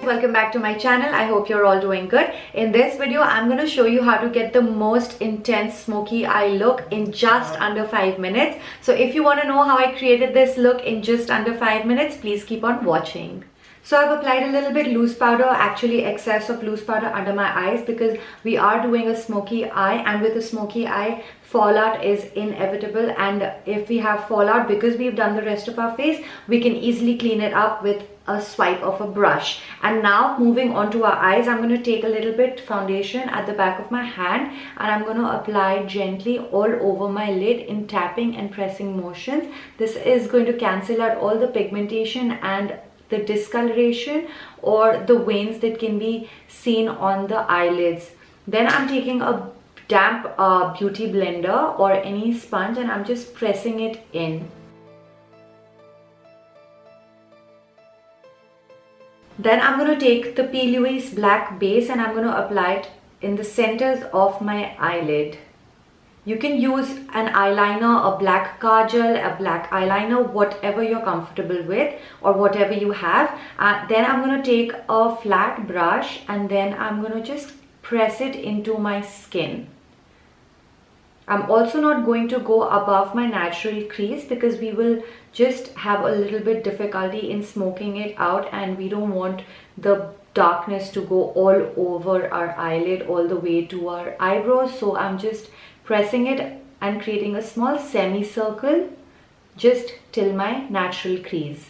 Welcome back to my channel. I hope you're all doing good. In this video, I'm going to show you how to get the most intense smoky eye look in just under 5 minutes. So if you want to know how I created this look in just under 5 minutes, please keep on watching. So I've applied a little bit loose powder, actually excess of loose powder under my eyes because we are doing a smoky eye, and with a smoky eye, fallout is inevitable, and if we have fallout because we've done the rest of our face, we can easily clean it up with a swipe of a brush. And now moving on to our eyes, I'm going to take a little bit foundation at the back of my hand and I'm going to apply gently all over my lid in tapping and pressing motions. This is going to cancel out all the pigmentation and the discoloration or the veins that can be seen on the eyelids. Then I'm taking a damp beauty blender or any sponge and I'm just pressing it in. Then I'm going to take the Louise black base and I'm going to apply it in the centers of my eyelid. You can use an eyeliner, a black kajal, a black eyeliner, whatever you're comfortable with or whatever you have. Then I'm going to take a flat brush and then I'm going to just press it into my skin. I'm also not going to go above my natural crease because we will just have a little bit difficulty in smoking it out, and we don't want the darkness to go all over our eyelid all the way to our eyebrows. So I'm just pressing it and creating a small semicircle just till my natural crease.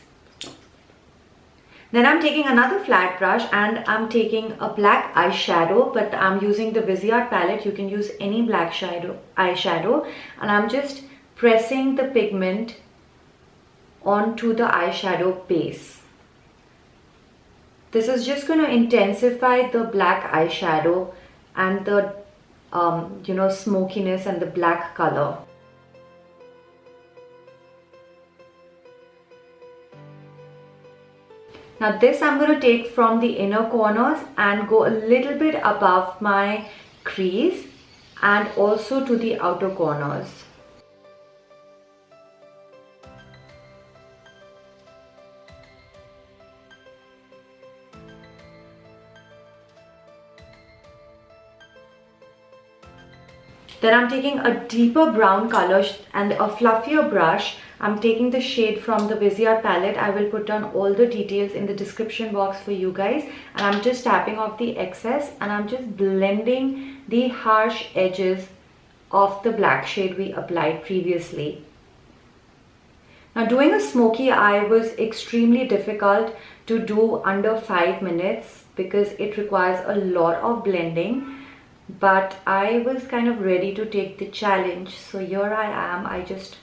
Then I'm taking another flat brush and I'm taking a black eyeshadow, but I'm using the Viseart palette. You can use any black eyeshadow, and I'm just pressing the pigment onto the eyeshadow base. This is just going to intensify the black eyeshadow and the smokiness and the black color. Now this I'm going to take from the inner corners and go a little bit above my crease and also to the outer corners. Then I'm taking a deeper brown color and a fluffier brush. I'm taking the shade from the Viseart palette. I will put down all the details in the description box for you guys. And I'm just tapping off the excess and I'm just blending the harsh edges of the black shade we applied previously. Now doing a smoky eye was extremely difficult to do under 5 minutes because it requires a lot of blending. But I was kind of ready to take the challenge, so here I am. I just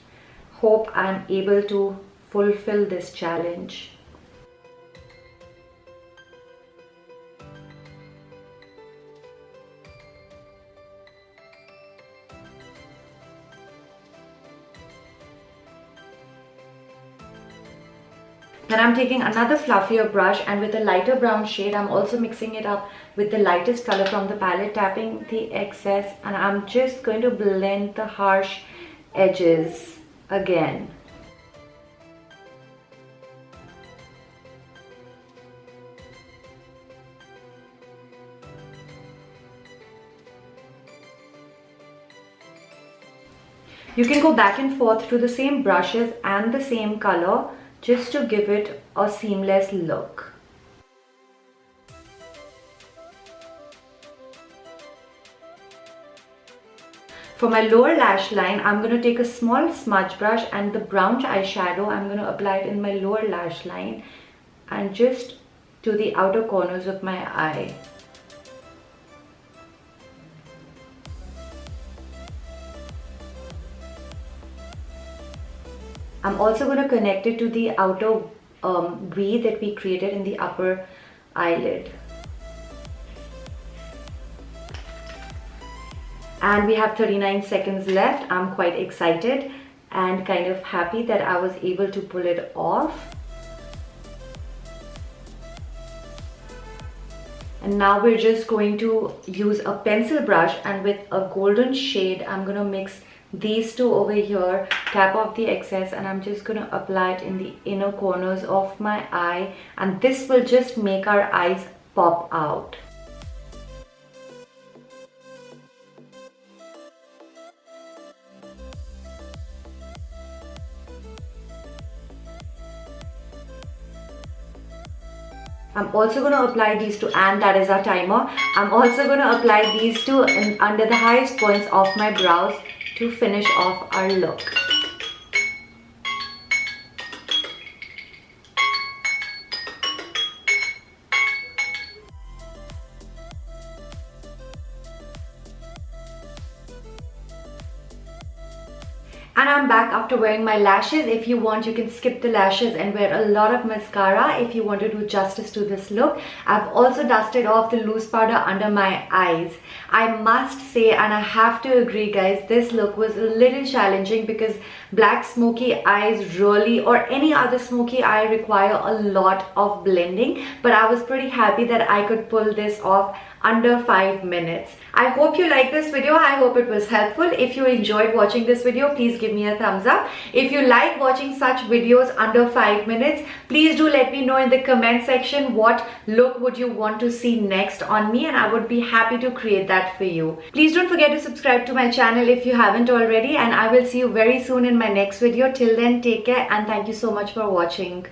hope I'm able to fulfill this challenge. Then I'm taking another fluffier brush and with a lighter brown shade, I'm also mixing it up with the lightest color from the palette, tapping the excess, and I'm just going to blend the harsh edges again. You can go back and forth to the same brushes and the same color just to give it a seamless look. For my lower lash line, I'm going to take a small smudge brush and the brown eyeshadow. I'm going to apply it in my lower lash line and just to the outer corners of my eye. I'm also going to connect it to the outer V that we created in the upper eyelid. And we have 39 seconds left. I'm quite excited and kind of happy that I was able to pull it off. And now we're just going to use a pencil brush, and with a golden shade I'm going to mix these two over here, tap off the excess, and I'm just going to apply it in the inner corners of my eye, and this will just make our eyes pop out. I'm also going to apply these two, and that is our timer. I'm also going to apply these two under the highest points of my brows to finish off our look. And I'm back after wearing my lashes. If you want, you can skip the lashes and wear a lot of mascara if you want to do justice to this look. I've also dusted off the loose powder under my eyes. I must say, and I have to agree guys, this look was a little challenging because black smoky eyes really, or any other smoky eye, require a lot of blending. But I was pretty happy that I could pull this off under 5 minutes. I hope you liked this video. I hope it was helpful. If you enjoyed watching this video, please give me a thumbs up. If you like watching such videos under 5 minutes, please do let me know in the comment section what look would you want to see next on me, and I would be happy to create that for you. Please don't forget to subscribe to my channel if you haven't already, and I will see you very soon in my next video. Till then, take care and thank you so much for watching.